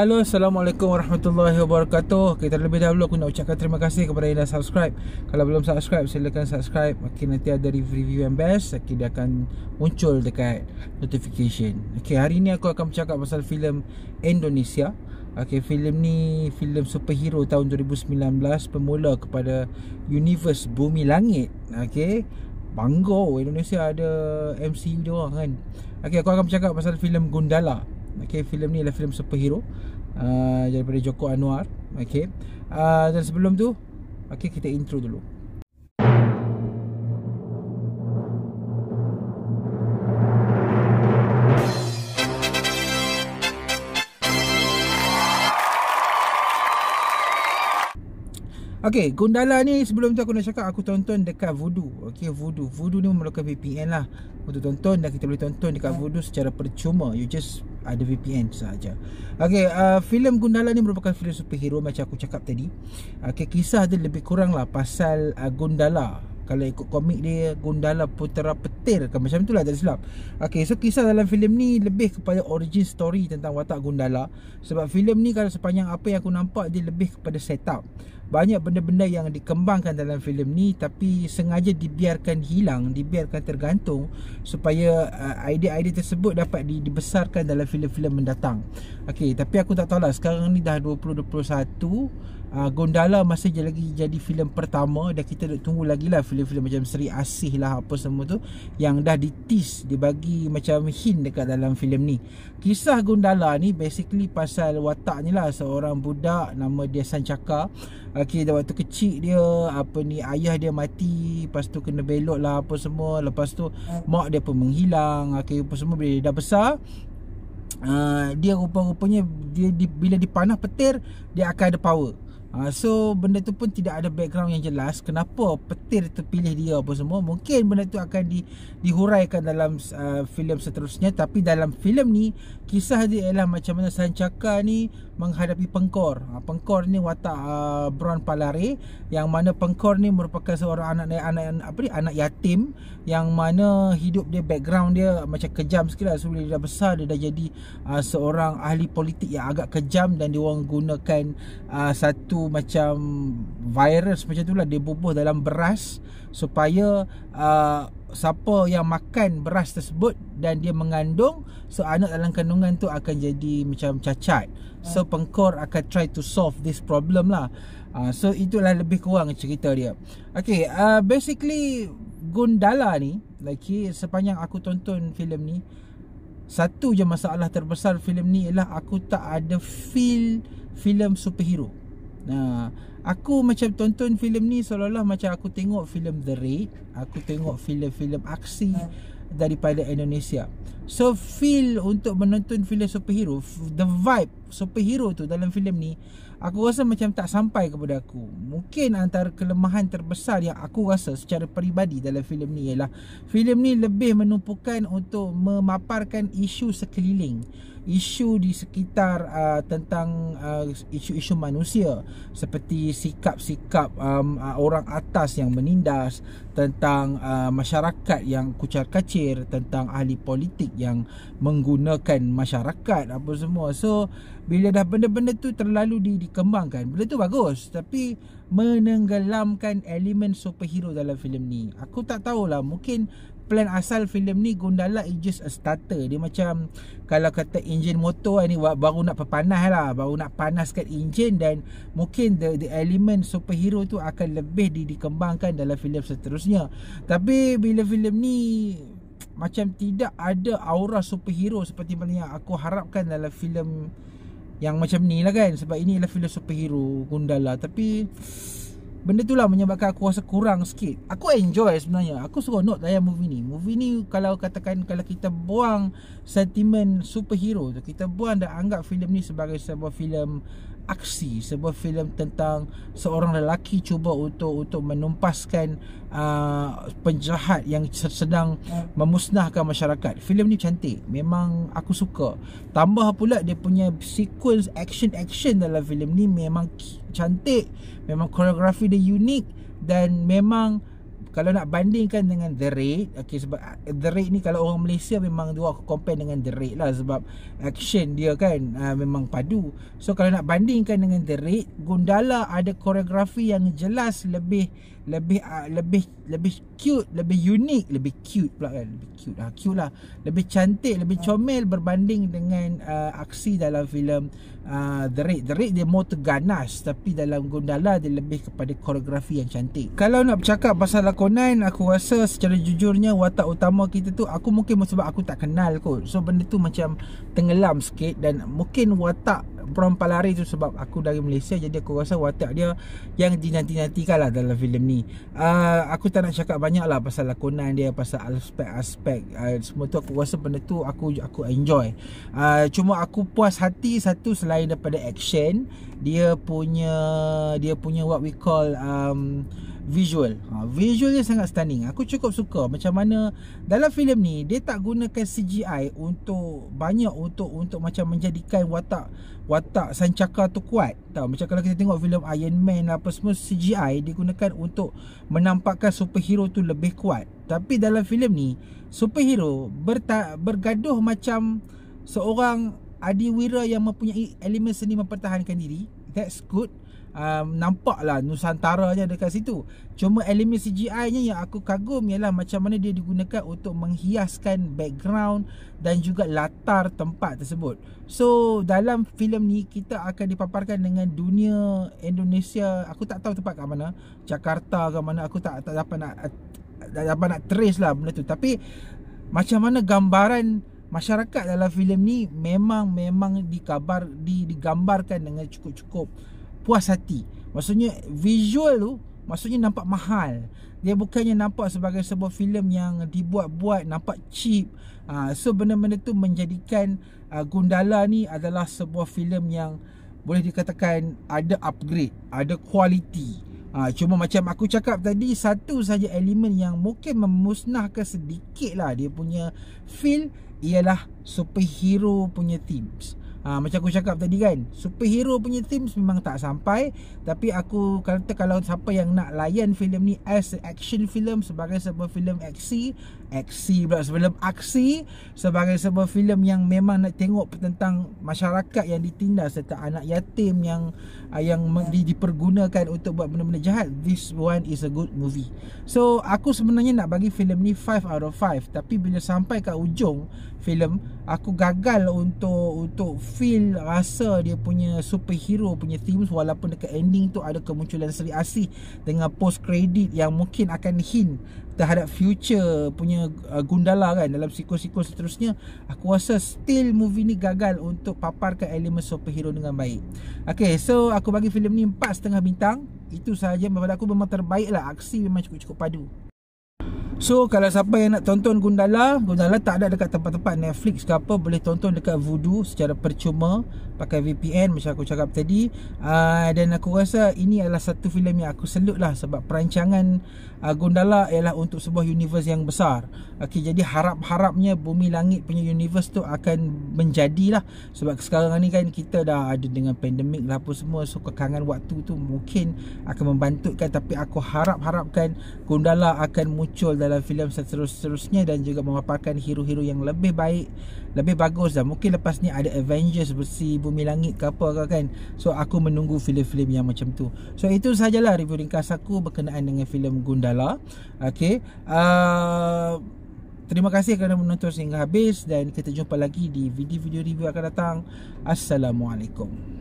Halo, Assalamualaikum warahmatullahi wabarakatuh. Kita terlebih dahulu aku nak ucapkan terima kasih kepada yang dah subscribe. Kalau belum subscribe, silakan subscribe. Nanti ada review yang best, dia akan muncul dekat notification. Hari ni aku akan bercakap pasal filem Indonesia. Filem ni filem superhero tahun 2019, pemula kepada universe Bumi Langit. Bangga Indonesia ada MCU dia orang kan. Aku akan bercakap pasal filem Gundala. Filem ni adalah filem superhero daripada Joko Anwar. Dan sebelum tu kita intro dulu. Gundala ni sebelum tu aku nak cakap aku tonton dekat Vudu. Vudu ni memerlukan VPN lah untuk tonton, dan kita boleh tonton dekat Vudu secara percuma. You just ada VPN sahaja. Filem Gundala ni merupakan filem superhero macam aku cakap tadi. Kisah dia lebih kurang lah pasal Gundala. Kalau ikut komik dia, Gundala Putera Petir kan, macam tu lah, tak silap. So kisah dalam filem ni lebih kepada origin story tentang watak Gundala. Sebab filem ni kalau sepanjang apa yang aku nampak, dia lebih kepada setup. Banyak benda-benda yang dikembangkan dalam filem ni tapi sengaja dibiarkan hilang, dibiarkan tergantung supaya idea-idea tersebut dapat dibesarkan dalam filem-filem mendatang. Tapi aku tak tahulah, sekarang ni dah 2021, Gundala masih lagi jadi filem pertama, dan kita tunggu lagi lah filem-filem macam Seri Asih lah, apa semua tu yang dah di-tease, dibagi macam hint dekat dalam filem ni. Kisah Gundala ni basically pasal watak ni lah, seorang budak nama dia Sancaka. Waktu kecil dia ayah dia mati, lepas tu kena belot lah apa semua, lepas tu mak dia pun menghilang. Apa semua bila dia dah besar, dia rupa-rupanya bila dipanah petir dia akan ada power. So benda tu pun tidak ada background yang jelas kenapa petir tu pilih dia apa semua. Mungkin benda tu akan dihuraikan dalam filem seterusnya. Tapi dalam filem ni kisah dia ialah macam mana Sancaka ni menghadapi Pengkor. Pengkor ni watak Bron Palare, yang mana Pengkor ni merupakan seorang anak yatim, yang mana hidup dia, background dia macam kejam sikit lah. So bila dia dah besar, dia dah jadi seorang ahli politik yang agak kejam, dan dia orang gunakan satu macam virus macam tu lah, dia bubuh dalam beras supaya siapa yang makan beras tersebut dan dia mengandung, so anak dalam kandungan tu akan jadi macam cacat. So Pengkor akan try to solve this problem lah. So itulah lebih kurang cerita dia. Basically Gundala ni, sepanjang aku tonton filem ni, satu je masalah terbesar filem ni ialah aku tak ada feel filem superhero. Aku macam tonton filem ni seolah-olah macam aku tengok filem The Raid, aku tengok filem-filem aksi daripada Indonesia. So feel untuk menonton filem superhero, the vibe superhero tu dalam filem ni, aku rasa macam tak sampai kepada aku. Mungkin antara kelemahan terbesar yang aku rasa secara peribadi dalam filem ni ialah filem ni lebih menumpukan untuk memaparkan isu sekeliling, isu di sekitar tentang isu-isu manusia, seperti sikap-sikap orang atas yang menindas, tentang masyarakat yang kucar-kacir, tentang ahli politik yang menggunakan masyarakat apa semua. So bila dah benda-benda tu terlalu dikembangkan, benda tu bagus, tapi menenggelamkan elemen superhero dalam filem ni. Aku tak tahulah, mungkin plan asal filem ni Gundala is just a starter. Dia macam kalau kata enjin motor ni baru nak perpanas lah, baru nak panaskan enjin, dan mungkin the element superhero tu akan lebih dikembangkan dalam filem seterusnya. Tapi bila filem ni macam tidak ada aura superhero seperti mana yang aku harapkan dalam filem yang macam ni lah kan. Sebab ini adalah filem superhero Gundala, tapi benda tu lah menyebabkan aku rasa kurang sikit. Aku enjoy sebenarnya, aku seronok tayang movie ni. Movie ni kalau katakan, kalau kita buang sentimen superhero tu, kita buang dan anggap filem ni sebagai sebuah filem aksi, sebuah filem tentang seorang lelaki cuba untuk menumpaskan penjahat yang sedang memusnahkan masyarakat. Filem ni cantik, memang aku suka. Tambah pula dia punya sequence action dalam filem ni memang cantik, memang koreografi dia unik, dan memang kalau nak bandingkan dengan The Raid, okay, sebab The Raid ni kalau orang Malaysia memang dia aku compare dengan The Raid lah, sebab action dia kan memang padu. So kalau nak bandingkan dengan The Raid, Gundala ada koreografi yang jelas lebih cute, lebih unik, lebih cute pula kan, lebih cute lah, lebih cantik, lebih comel berbanding dengan aksi dalam filem The Raid. The Raid dia more terganas, tapi dalam Gundala dia lebih kepada koreografi yang cantik. Kalau nak bercakap pasal lakonan, aku rasa secara jujurnya watak utama kita tu, aku mungkin sebab aku tak kenal kot, so benda tu macam tenggelam sikit. Dan mungkin watak Bron Palari tu sebab aku dari Malaysia, jadi aku rasa watak dia yang dinanti-nantikan lah dalam filem ni. Aku tak nak cakap banyak lah pasal lakonan dia, pasal aspek-aspek semua tu. Aku rasa benda tu aku enjoy. Cuma aku puas hati satu, selain daripada action, dia punya what we call visual. Visual dia sangat stunning. Aku cukup suka macam mana dalam filem ni dia tak gunakan CGI untuk macam menjadikan watak Sancaka tu kuat. Tahu macam kalau kita tengok filem Iron Man apa semua, CGI digunakan untuk menampakkan superhero tu lebih kuat. Tapi dalam filem ni superhero bergaduh macam seorang adiwira yang mempunyai elemen seni mempertahankan diri. That's good. Nampaklah Nusantaranya dekat situ. Cuma elemen CGI nya yang aku kagum ialah macam mana dia digunakan untuk menghiaskan background dan juga latar tempat tersebut. So dalam filem ni kita akan dipaparkan dengan dunia Indonesia. Aku tak tahu tempat kat mana, Jakarta ke mana, aku tak dapat nak trace lah benda tu. Tapi macam mana gambaran masyarakat dalam filem ni memang digambarkan dengan cukup puas hati. Maksudnya visual tu maksudnya nampak mahal. Dia bukannya nampak sebagai sebuah filem yang dibuat-buat, nampak cheap. So benda-benda tu menjadikan Gundala ni adalah sebuah filem yang boleh dikatakan ada upgrade, ada quality. Cuma macam aku cakap tadi, satu saja elemen yang mungkin memusnahkan sedikit lah dia punya feel ialah superhero punya themes. Macam aku cakap tadi kan, superhero punya themes memang tak sampai. Tapi aku kata kalau siapa yang nak layan filem ni as action film, sebagai sebuah filem aksi, sebagai sebuah filem yang memang nak tengok tentang masyarakat yang ditindas serta anak yatim yang dipergunakan untuk buat benda-benda jahat, this one is a good movie. So aku sebenarnya nak bagi filem ni 5 out of 5. Tapi bila sampai kat ujung filem, aku gagal untuk feel rasa dia punya superhero punya themes. Walaupun dekat ending tu ada kemunculan Seri Asih dengan post credit yang mungkin akan hint terhadap future punya Gundala kan dalam sequel seterusnya. Aku rasa still movie ni gagal untuk paparkan elemen superhero dengan baik. Okay, so aku bagi filem ni 4.5 bintang. Itu sahaja, pada aku memang terbaik lah. Aksi memang cukup padu. So kalau siapa yang nak tonton Gundala tak ada dekat tempat-tempat Netflix ke apa, boleh tonton dekat Vudu secara percuma pakai VPN macam aku cakap tadi. Dan aku rasa ini adalah satu filem yang aku salute lah, sebab perancangan Gundala ialah untuk sebuah universe yang besar. Okay, jadi harap-harapnya Bumi Langit punya universe tu akan menjadilah. Sebab sekarang ni kan kita dah ada dengan pandemik lah apa semua, so kekangan waktu tu mungkin akan membantutkan. Tapi aku harapkan Gundala akan muncul dalam filem seterusnya dan juga memaparkan hero-hero yang lebih baik, lebih bagus. Dan mungkin lepas ni ada Avengers versi Bumi Langit ke apa ke kan. So aku menunggu filem-filem yang macam tu. So itu sajalah review ringkas aku berkenaan dengan filem Gundala. Okay, terima kasih kerana menonton sehingga habis, dan kita jumpa lagi di video-video review akan datang. Assalamualaikum.